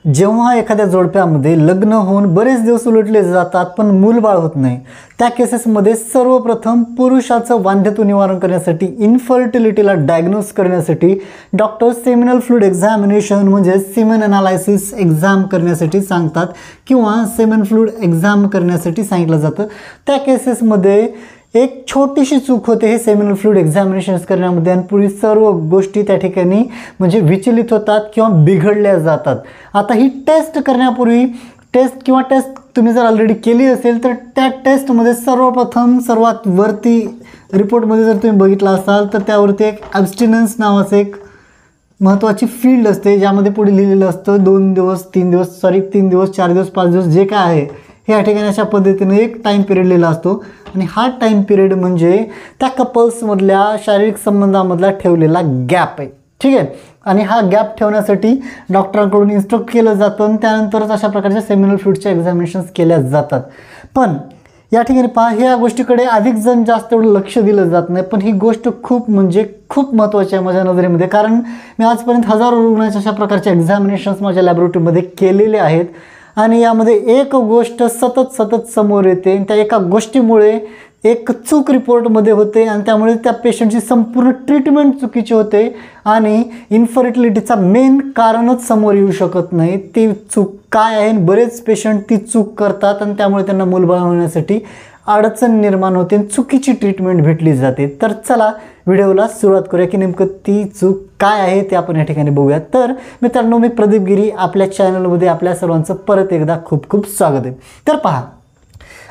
जेव्हा एखाद्या जोडप्यामध्ये लग्न होऊन बरेच दिवस उलटले जातात पण मूलबाळ होत नाही, त्या केसेसमध्ये सर्वप्रथम पुरुषाचं वांध्यत्व निवारण करण्यासाठी, इन्फर्टिलिटीला डायग्नोज करण्यासाठी डॉक्टर सेमिनल फ्लूइड एक्झामिनेशन म्हणजे सीमेन अनालायसिस एक्झाम करण्यासाठी सांगतात किंवा सेमेन फ्लूइड एक्झाम करण्यासाठी सांगितलं जातं. त्या केसेसमध्ये एक छोटीशी चूक होते हे सेमिनल फ्लूइड एक्झामिनेशन्स करण्यामध्ये आणि पुढील सर्व गोष्टी त्या ठिकाणी म्हणजे विचलित होतात किंवा बिघडल्या जातात. आता ही टेस्ट करण्यापूर्वी टेस्ट तुम्ही जर ऑलरेडी केली असेल तर त्या टेस्टमध्ये सर्वप्रथम सर्वात वरती रिपोर्टमध्ये जर तुम्ही बघितला असाल तर त्यावरती एक ॲब्स्टिनन्स नावाचं एक महत्त्वाची फील्ड असते, ज्यामध्ये पुढे लिहिलेलं असतं 2 दिवस 3 दिवस 4 दिवस 5 दिवस जे काय आहे हे या ठिकाणी अशा पद्धतीने एक टाईम पिरियड लिहिला असतो. आणि हा टाईम पिरियड म्हणजे त्या कपल्समधल्या शारीरिक संबंधामधला ठेवलेला गॅप आहे. ठीक आहे. आणि हा गॅप ठेवण्यासाठी डॉक्टरांकडून इन्स्ट्रक्ट केलं जातं आणि त्यानंतरच अशा प्रकारच्या सेमिनल फ्लूइडच्या एक्झामिनेशन्स केल्या जातात. पण या ठिकाणी पहा, ह्या गोष्टीकडे अधिक जण जास्त एवढं लक्ष दिलं जात नाही, पण ही गोष्ट खूप महत्त्वाची आहे माझ्या नजरेमध्ये. कारण मी आजपर्यंत हजारो रुग्णांच्या अशा प्रकारच्या एक्झामिनेशन्स माझ्या लॅबोरेटरीमध्ये केलेले आहेत आणि यामध्ये एक गोष्ट सतत समोर येते. त्या एका गोष्टीमुळे एक चूक रिपोर्टमध्ये होते आणि त्यामुळे त्या पेशंटची संपूर्ण ट्रीटमेंट चुकीची होते आणि इन्फर्टिलिटीचा मेन कारणच समोर येऊ शकत नाही. ती चूक काय आहे, बरेच पेशंट ती चूक करतात आणि त्यामुळे त्यांना मूलबाळ होण्यासाठी अडचण निर्माण होते आणि चुकीची ट्रीटमेंट भेटली जाते. तर चला व्हिडिओला सुरुवात करूया की नेमकं ती चूक काय आहे ते आपण या ठिकाणी बघूया. तर मित्रांनो, मी प्रदीप गिरी आपल्या चॅनलमध्ये आपल्या सर्वांचं परत एकदा खूप खूप स्वागत आहे. तर पहा,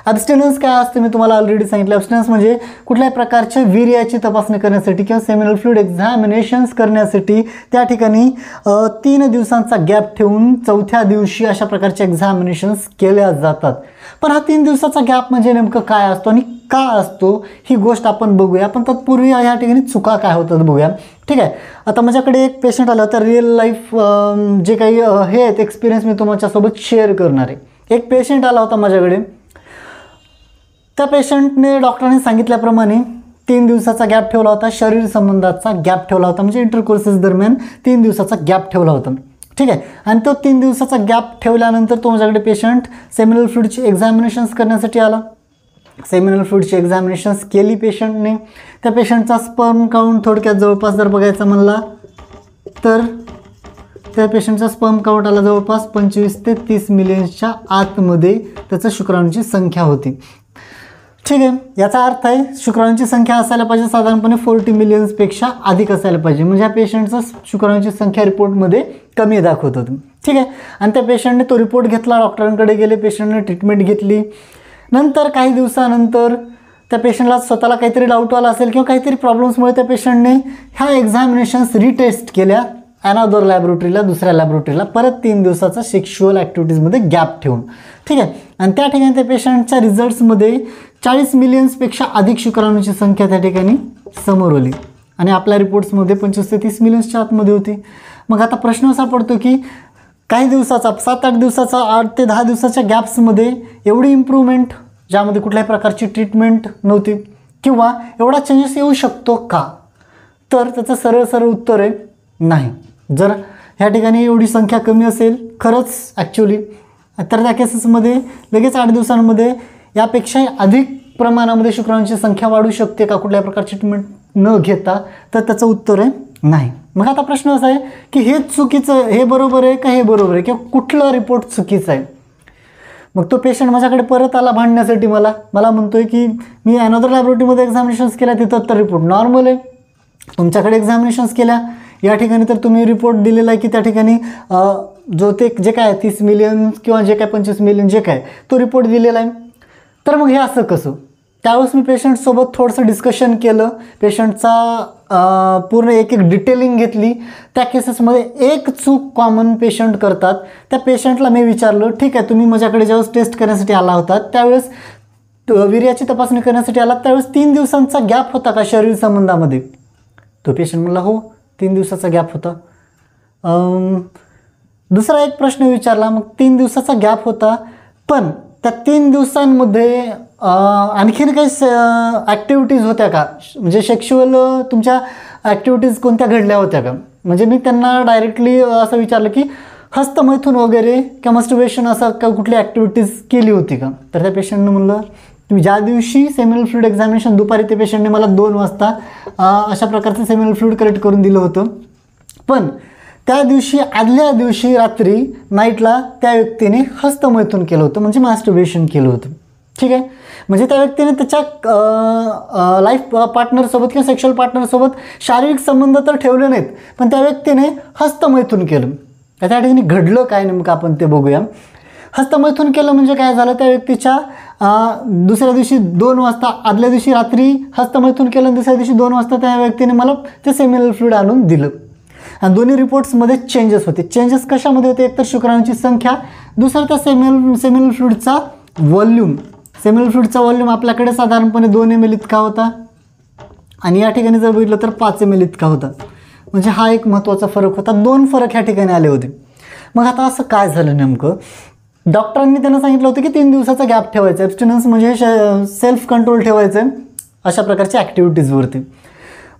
ॲब्स्टिनन्स काय असतं मी तुम्हाला ऑलरेडी सांगितलं. ॲब्स्टिनन्स म्हणजे कुठल्याही प्रकारच्या वीर्याची तपासणी करण्यासाठी किंवा सेमिनल फ्लूइड एक्झामिनेशन्स करण्यासाठी त्या ठिकाणी 3 दिवसांचा गॅप ठेवून 4थ्या दिवशी अशा प्रकारचे एक्झामिनेशन्स केल्या जातात. पण हा 3 दिवसाचा गॅप म्हणजे नेमकं काय असतो आणि का असतो ही गोष्ट आपण बघूया. पण तत्पूर्वी या ठिकाणी चुका काय होतात बघूया. ठीक आहे. आता माझ्याकडे एक पेशंट आला होता, रिअल लाईफ जे काही हे आहेत एक्सपिरियन्स मी तुमच्यासोबत शेअर करणार आहे. एक पेशंट आला होता माझ्याकडे. त्या पेशंटने डॉक्टरांनी सांगितल्याप्रमाणे 3 दिवसाचा गॅप ठेवला होता, शरीर संबंधाचा गॅप ठेवला होता, म्हणजे इंटरकोर्सेस दरम्यान 3 दिवसाचा गॅप ठेवला होता. ठीक आहे. आणि तो 3 दिवसाचा गॅप ठेवल्यानंतर तो माझ्याकडे पेशंट सेमिनल फ्लूइडची एक्झामिनेशन्स करण्यासाठी आला. सेमिनल फ्लूइडची एक्झामिनेशन्स केली पेशंटने. त्या पेशंटचा स्पर्म काउंट थोडक्यात जवळपास जर बघायचा म्हणला तर त्या पेशंटचा स्पर्म काउंट आला जवळपास 25 ते 30 मिलियन्सच्या आतमध्ये त्याचं शुक्राणूंची संख्या होती. ठीक आहे. याचा अर्थ आहे शुक्राणूंची संख्या असायला पाहिजे साधारणपणे 40 मिलियन्सपेक्षा अधिक असायला पाहिजे, म्हणजे या पेशंटचं शुक्राणूंची संख्या रिपोर्टमध्ये कमी दाखवत होती. ठीक आहे. आणि त्या पेशंटने तो रिपोर्ट घेतला, डॉक्टरांकडे गेले, पेशंटने ट्रीटमेंट घेतली. नंतर काही दिवसानंतर त्या पेशंटला स्वतःला काहीतरी डाऊट आला असेल किंवा काहीतरी प्रॉब्लेम्समुळे त्या पेशंटने ह्या एक्झामिनेशन्स रिटेस्ट केल्या अनदर लॅबोरेटरीला, दुसऱ्या लॅबोरेटरीला, परत 3 दिवसाचा सेक्शुअल ॲक्टिव्हिटीजमध्ये गॅप ठेवून. ठीक आहे. आणि त्या ठिकाणी त्या पेशंटच्या रिझल्ट्समध्ये 40 मिलियन्सपेक्षा अधिक शुक्राणूंची संख्या त्या ठिकाणी समोर आली आणि आपल्या रिपोर्ट्समध्ये 25 ते 30 मिलियन्सच्या आतमध्ये होती. मग आता प्रश्न असा पडतो की काही दिवसाचा 7-8 दिवसाचा 8 ते 10 दिवसाच्या गॅप्समध्ये एवढी इम्प्रूव्हमेंट ज्यामध्ये कुठल्याही प्रकारची ट्रीटमेंट नव्हती किंवा एवढा चेंजेस येऊ शकतो का? तर त्याचं सरळ उत्तर आहे नाही. जर ह्या ठिकाणी एवढी संख्या कमी असेल खरंच ॲक्च्युली तर त्या केसेसमध्ये लगेच 8 दिवसांमध्ये यापेक्षा अधिक प्रमाणामध्ये शुक्राणूंची संख्या वाढू शकते का कुठल्याही प्रकारची ट्रीटमेंट न घेता? तर त्याचं उत्तर आहे नाही. मग आता प्रश्न असा आहे की हे चुकीचं, हे बरोबर आहे का हे बरोबर आहे किंवा कुठलं रिपोर्ट चुकीचं आहे? मग तो पेशंट माझ्याकडे परत आला भांडण्यासाठी. मला म्हणतोय की मी अनदर लॅबोरेटरीमध्ये एक्झामिनेशन्स केल्या, तिथं तर रिपोर्ट नॉर्मल आहे. तुमच्याकडे एक्झामिनेशन्स केल्या या ठिकाणी तर तुम्ही रिपोर्ट दिलेला आहे की त्या ठिकाणी जे काय 30 मिलियन किंवा जे काय 25 मिलियन जे काय तो रिपोर्ट दिलेला आहे. तर मग हे असं कसं? त्यावेळेस मी पेशंटसोबत थोडंसं डिस्कशन केलं, पेशंटचा पूर्ण एक डिटेलिंग घेतली. त्या केसेसमध्ये एक चूक कॉमन पेशंट करतात. त्या पेशंटला मी विचारलं, ठीक आहे तुम्ही माझ्याकडे ज्यावेळेस टेस्ट करण्यासाठी आला होता त्यावेळेस वीर्याची तपासणी करण्यासाठी आला त्यावेळेस 3 दिवसांचा गॅप होता का शरीर संबंधामध्ये? तो पेशंट म्हणला हो 3 दिवसाचा गॅप होता. दुसरा एक प्रश्न विचारला, मग 3 दिवसाचा गॅप होता पण त्या 3 दिवसांमध्ये आणखीन काही ॲक्टिव्हिटीज होत्या का, म्हणजे सेक्शुअल तुमच्या ॲक्टिव्हिटीज कोणत्या घडल्या होत्या का? म्हणजे मी त्यांना डायरेक्टली असं विचारलं की हस्तमैथून वगैरे किंवा मस्टर्बेशन असं का कुठली ॲक्टिव्हिटीज केली होती का? तर त्या पेशंटनं म्हणलं तुम्ही ज्या दिवशी सेमिनल फ्लुइड एक्झामिनेशन दुपारी त्या पेशंटने मला 2 वाजता अशा प्रकारचं सेमिनल फ्लुइड कलेक्ट करून दिलं होतं, पण त्या दिवशी आदल्या दिवशी रात्री नाईटला त्या व्यक्तीने हस्तमैथून केलं होतं, म्हणजे मास्टर्बेशन केलं होतं. ठीक आहे, म्हणजे त्या व्यक्तीने त्याच्या लाईफ पार्टनरसोबत किंवा सेक्शुअल पार्टनरसोबत शारीरिक संबंध तर ठेवले नाहीत, पण त्या व्यक्तीने हस्तमैथून केलं. त्या ठिकाणी घडलं काय नेमकं आपण ते बघूया. हस्तमैथून केलं म्हणजे काय झालं, त्या व्यक्तीच्या दुसऱ्या दिवशी 2 वाजता, आदल्या दिवशी रात्री हस्तमैथून केलं, दुसऱ्या दिवशी 2 वाजता त्या व्यक्तीने मला ते सेमिनल फ्लुइड आणून दिलं. आणि दोन्ही रिपोर्ट्समध्ये चेंजेस होते. चेंजेस कशामध्ये होते? एकतर शुक्राणूंची संख्या, दुसरं त्या सेमिनल फ्लुइडचा व्हॉल्यूम. सेमिनल फ्लुइडचा व्हॉल्यूम आपल्याकडे साधारणपणे 2 ml इतका होता आणि या ठिकाणी जर बघितलं तर 5 ml इतका होता. म्हणजे हा एक महत्त्वाचा फरक होता. 2 फरक ह्या ठिकाणी आले होते. मग आता असं काय झालं नेमकं? डॉक्टरांनी त्यांना सांगितलं होतं की 3 दिवसाचा गॅप ठेवायचा, ॲब्स्टिनन्स म्हणजे सेल्फ कंट्रोल ठेवायचं आहे अशा प्रकारच्या ॲक्टिव्हिटीजवरती.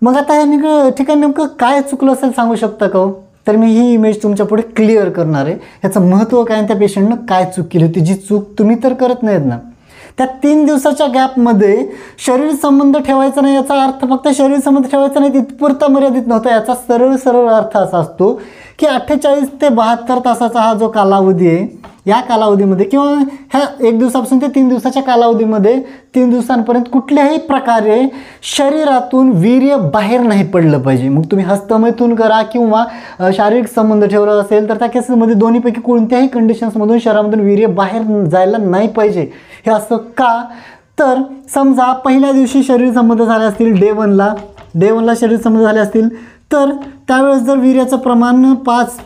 मग आता या ठिकाणी नेमकं काय चुकलं असेल सांगू शकता का? तर मी ही इमेज तुमच्या पुढे क्लिअर करणार आहे. ह्याचं महत्त्व काय आणि त्या पेशंटनं काय चूक केली होती, जी चूक तुम्ही तर करत नाहीत ना. त्या 3 दिवसाच्या गॅपमध्ये शरीर संबंध ठेवायचा नाही, याचा अर्थ फक्त शरीर संबंध ठेवायचा नाही तिथपुरता मर्यादित नव्हता. याचा सरळ अर्थ असा असतो की 48 ते 72 तासाचा हा जो कालावधी आहे, या कालावधीमध्ये किंवा ह्या 1 दिवसापासून ते 3 दिवसाच्या कालावधीमध्ये 3 दिवसांपर्यंत कुठल्याही प्रकारे शरीरातून वीर्य बाहेर नाही पडलं पाहिजे. मग तुम्ही हस्तमैथून करा किंवा शारीरिक संबंध ठेवला असेल तर त्या केसेसमध्ये दोन्हीपैकी कोणत्याही कंडिशन्समधून शरीरामधून वीर्य बाहेर जायला नाही पाहिजे. हे असं का? तर समजा पहिल्या दिवशी शरीर संबंध झाले असतील, डे 1ला शरीर संबंध झाले असतील, तर त्यावेळेस जर वीर्याचं प्रमाण 5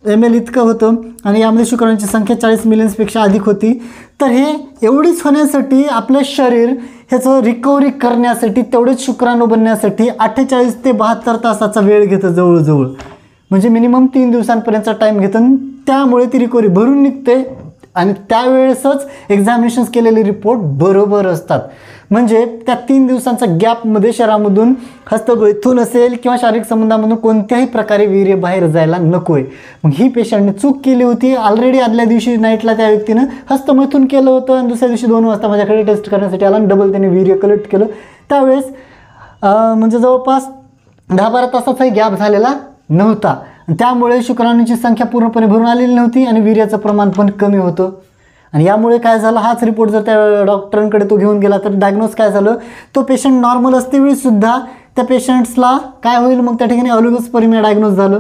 ml इतकं होतं आणि यामध्ये शुक्राणूंची संख्या 40 मिलियन्सपेक्षा अधिक होती, तर हे एवढीच होण्यासाठी आपलं शरीर ह्याचं रिकव्हरी करण्यासाठी, तेवढेच शुक्राणू बनण्यासाठी 48 ते 72 तासाचा वेळ घेतं जवळजवळ. म्हणजे मिनिमम 3 दिवसांपर्यंतचा टाईम घेतं. त्यामुळे ती रिकव्हरी भरून निघते आणि त्यावेळेसच एक्झामिनेशन्स केलेले रिपोर्ट बरोबर असतात. म्हणजे त्या 3 दिवसांच्या गॅपमध्ये शरीरामधून हस्तमैथून असेल किंवा शारीरिक संबंधामधून कोणत्याही प्रकारे वीर्य बाहेर जायला नको आहे. मग ही पेशंटने चूक केली होती. ऑलरेडी आदल्या दिवशी नाईटला त्या व्यक्तीनं हस्तमैथून केलं होतं आणि दुसऱ्या दिवशी 2 वाजता माझ्याकडे टेस्ट करण्यासाठी आला आणि डबल त्याने वीर्य कलेक्ट केलं. त्यावेळेस म्हणजे जवळपास 10-12 तासाचाही गॅप झालेला नव्हता. त्यामुळे शुक्राणूंची संख्या पूर्णपणे भरून आलेली नव्हती आणि वीर्याचं प्रमाण पण कमी होतं. आणि यामुळे काय झालं, हाच रिपोर्ट जर त्या डॉक्टरांकडे तो घेऊन गेला तर डायग्नोज काय झालं, तो पेशंट नॉर्मल असते वेळीसुद्धा त्या पेशंट्सला काय होईल, मग त्या ठिकाणी ऑलिगोस्पर्मिया डायग्नोज झालं.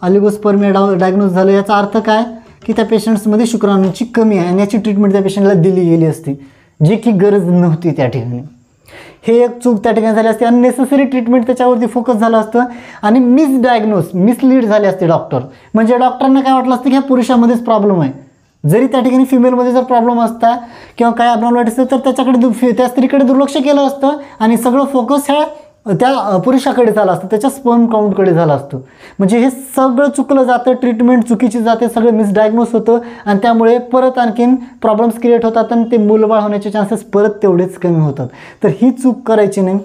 डायग्नोज झालं याचा अर्थ काय की त्या पेशंट्समध्ये शुक्राणूंची कमी आहे आणि याची ट्रीटमेंट त्या पेशंटला दिली गेली असती, जी की गरज नव्हती त्या ठिकाणी. हे एक चूक त्या ठिकाणी झाली असते. अननेसेसरी ट्रीटमेंट त्याच्यावरती फोकस झालं असतं आणि मिसलीड झाले असते डॉक्टर. म्हणजे डॉक्टरांना काय वाटलं असतं की ह्या पुरुषामध्येच प्रॉब्लेम आहे, जरी त्या ठिकाणी फिमेलमध्ये जर प्रॉब्लेम असता किंवा काय ॲबनॉर्मॅलिटी असतं तर त्याच्याकडे त्या स्त्रीकडे दुर्लक्ष केलं असतं आणि सगळं फोकस त्या पुरुषाकडे झालं असतं, त्याच्या स्पर्म काउंटकडे झालं असतं. म्हणजे हे सगळं चुकलं जातं, ट्रीटमेंट चुकीची जाते, सगळं मिसडायग्नोस होतं आणि त्यामुळे परत आणखीन प्रॉब्लेम्स क्रिएट होतात आणि ते मूलबाळ होण्याचे चान्सेस परत तेवढेच कमी होतात. तर ही चूक करायची नाही.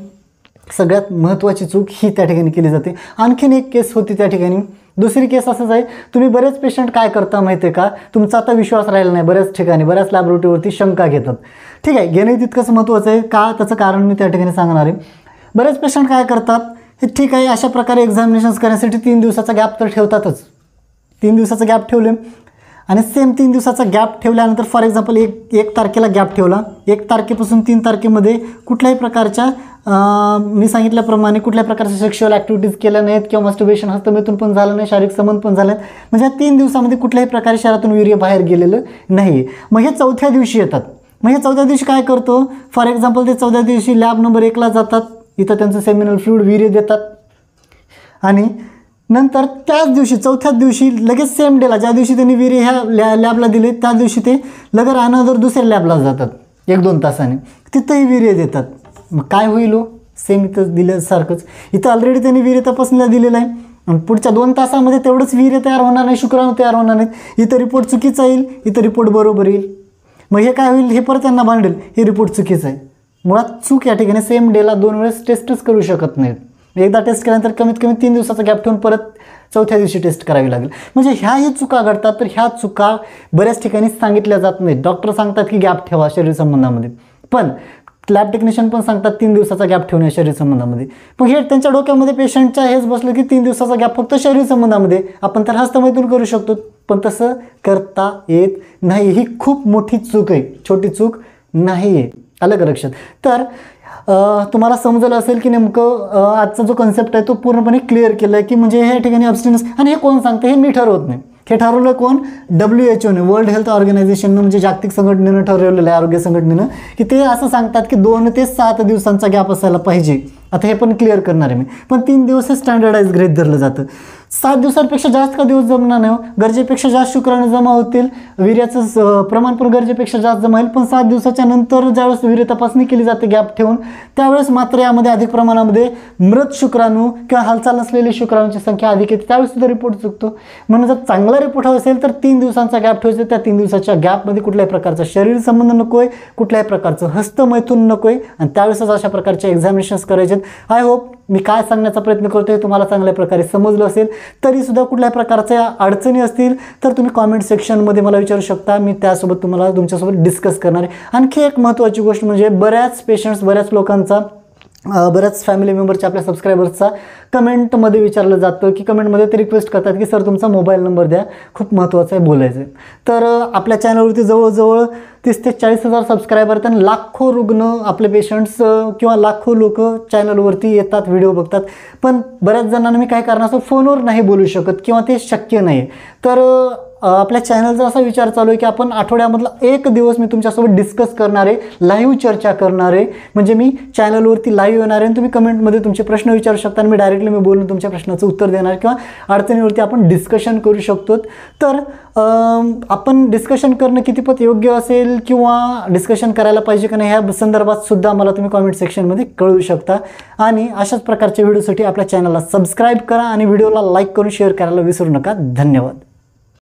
सगळ्यात महत्त्वाची चूक ही त्या ठिकाणी केली जाते. आणखीन एक केस होती त्या ठिकाणी. दुसरी केस असंच आहे, तुम्ही बरेच पेशंट काय करता माहिती आहे का, तुमचा आता विश्वास राहिला नाही, बऱ्याच ठिकाणी बऱ्याच लॅबोरेटरीवरती शंका घेतात. ठीक आहे, घेणं तितकंच महत्त्वाचं आहे का, त्याचं कारण मी त्या ठिकाणी सांगणार आहे. बरेच पेशंट काय करतात, हे ठीक आहे अशा प्रकारे एक्झामिनेशन्स करण्यासाठी 3 दिवसाचा गॅप तर ठेवतातच. 3 दिवसाचा गॅप ठेवले आणि सेम 3 दिवसाचा गॅप ठेवल्यानंतर फॉर एक्झाम्पल 1 तारखेला गॅप ठेवला, 1 तारखेपासून 3 तारखेमध्ये कुठल्याही प्रकारच्या मी सांगितल्याप्रमाणे कुठल्या प्रकारच्या सेक्शुअल ॲक्टिव्हिटीज केल्या नाहीत किंवा मस्टर्बेशन हस्तमैथून पण झालं नाही, शारीरिक संबंध पण झाले नाहीत. म्हणजे या 3 दिवसामध्ये कुठल्याही प्रकारे शरीरातून वीर्य बाहेर गेलेलं नाही. मग हे 4थ्या दिवशी येतात. मग हे 4थ्या दिवशी काय करतो, फॉर एक्झाम्पल ते 4थ्या दिवशी लॅब नंबर 1ला जातात, इथं त्यांचं सेमिनल फ्लुइड वीर्य देतात आणि नंतर त्याच दिवशी 4थ्या दिवशी लगेच सेम डेला ज्या दिवशी त्यांनी वीर्य ह्या लॅबला दिले त्या दिवशी ते लगेच अनदर दुसऱ्या लॅबला जातात 1-2 तासाने, तिथंही वीर्य देतात. मग काय होईल हो, सेम इथं दिल्यासारखंच. इथं ऑलरेडी त्यांनी वीर्य तपासणीला दिलेलं आहे आणि पुढच्या 2 तासामध्ये तेवढंच वीर्य तयार होणार नाही, शुक्राणू तयार होणार नाहीत. इथं रिपोर्ट चुकीचा येईल, इथं रिपोर्ट बरोबर येईल. मग हे काय होईल, हे परत त्यांना भांडेल हे रिपोर्ट चुकीचं आहे. मुळात चूक या ठिकाणी सेम डेला 2 वेळेस टेस्टच करू शकत नाहीत. एकदा टेस्ट केल्यानंतर कमीत कमी 3 दिवसाचा गॅप ठेवून परत 4थ्या दिवशी टेस्ट करावी लागेल. म्हणजे ह्याही चुका घडतात. तर ह्या चुका बऱ्याच ठिकाणी सांगितल्या जात नाहीत. डॉक्टर सांगतात की गॅप ठेवा शरीर संबंधामध्ये, पण लॅब टेक्निशियन पण सांगतात 3 दिवसाचा गॅप ठेवणे शरीर संबंधामध्ये. मग हे त्यांच्या डोक्यामध्ये पेशंटच्या हेच बसलं की 3 दिवसाचा गॅप फक्त शरीर संबंधामध्ये, आपण तर हस्तमैथून करू शकतो, पण तसं करता येत नाही. ही खूप मोठी चूक आहे, छोटी चूक नाही आहे. आलं का लक्षात? तर तुम्हाला समजलं असेल की नेमकं आजचा जो कन्सेप्ट आहे तो पूर्णपणे क्लिअर केला आहे की म्हणजे ह्या ठिकाणी अब्स्टिनन्स, आणि हे कोण सांगतं? हे मी ठरवत नाही, हे ठरवलं कोण? WHO, वर्ल्ड हेल्थ ऑर्गनायझेशननं, म्हणजे जागतिक संघटनेनं ठरवलेलं आहे, आरोग्य संघटनेनं, की ते असं सांगतात की 2 ते 7 दिवसांचा गॅप असायला पाहिजे. आता हे पण क्लिअर करणार आहे मी, पण 3 दिवस हे स्टँडर्डाइज गृहीत धरलं जातं. 7 दिवसांपेक्षा जास्त का दिवस जमणार नाही, गरजेपेक्षा जास्त शुक्राणू जमा होतील, वीर्याचं प्रमाण पण गरजेपेक्षा जास्त जमा होईल, पण 7 दिवसाच्या नंतर ज्यावेळेस वीर्य तपासणी केली जाते गॅप ठेवून, त्यावेळेस मात्र यामध्ये अधिक प्रमाणामध्ये मृत शुक्राणू किंवा हालचाल नसलेली शुक्राणूंची संख्या अधिक येते, त्यावेळेस सुद्धा रिपोर्ट चुकतो. म्हणून जर चांगला रिपोर्ट हवा असेल तर 3 दिवसांचा गॅप ठेवायचा. त्या 3 दिवसाच्या गॅपमध्ये कुठल्याही प्रकारचा शरीर संबंध नको आहे, कुठल्याही प्रकारचं हस्तमैथून नको आहे, आणि त्यावेळेसच अशा प्रकारचे एक्झामिनेशन्स करायचे. आय होप मी काय सांगण्याचा प्रयत्न करतोय तुम्हाला चांगल्या प्रकारे समजलं असेल. तरीसुद्धा कुठल्याही प्रकारच्या अडचणी असतील तर तुम्ही कॉमेंट सेक्शनमध्ये मला विचारू शकता, मी त्यासोबत तुमच्यासोबत डिस्कस करणार आहे. आणखी एक महत्त्वाची गोष्ट म्हणजे बऱ्याच पेशंट्स, बऱ्याच लोकांचा, बऱ्याच फॅमिली मेंबरच्या, आपल्या सबस्क्रायबर्सचा कमेंटमध्ये विचारलं जातं की कमेंटमध्ये ते रिक्वेस्ट करतात की सर तुमचा मोबाईल नंबर द्या, खूप महत्त्वाचं आहे, बोलायचं आहे. तर आपल्या चॅनलवरती जवळजवळ 30 ते 40 हजार सबस्क्रायबर आहेत, आणि लाखो रुग्ण, आपले पेशंट्स किंवा लाखो लोक चॅनलवरती येतात, व्हिडिओ बघतात, पण बऱ्याच जणांना मी काय कारणास्तव फोनवर नाही बोलू शकत किंवा ते शक्य नाही. तर आपल्या चॅनलचा असा विचार चालू आहे की आपण आठवड्यामधला 1 दिवस मी तुमच्यासोबत डिस्कस करणार आहे, लाईव्ह चर्चा करणार आहे. म्हणजे मी चॅनलवरती लाईव्ह येणार आहे आणि तुम्ही कमेंटमध्ये तुमचे प्रश्न विचारू शकता, आणि मी डायरेक्टली बोलून तुमच्या प्रश्नाचं उत्तर देणार, किंवा अडचणीवरती आपण डिस्कशन करू शकतो. तर आपण डिस्कशन करणं कितीपत योग्य असेल किंवा डिस्कशन करायला पाहिजे का नाही ह्या संदर्भात सुद्धा मला तुम्ही कॉमेंट सेक्शनमध्ये कळवू शकता. आणि अशाच प्रकारच्या व्हिडिओसाठी आपल्या चॅनलला सबस्क्राईब करा आणि व्हिडिओला लाईक करून शेअर करायला विसरू नका. धन्यवाद.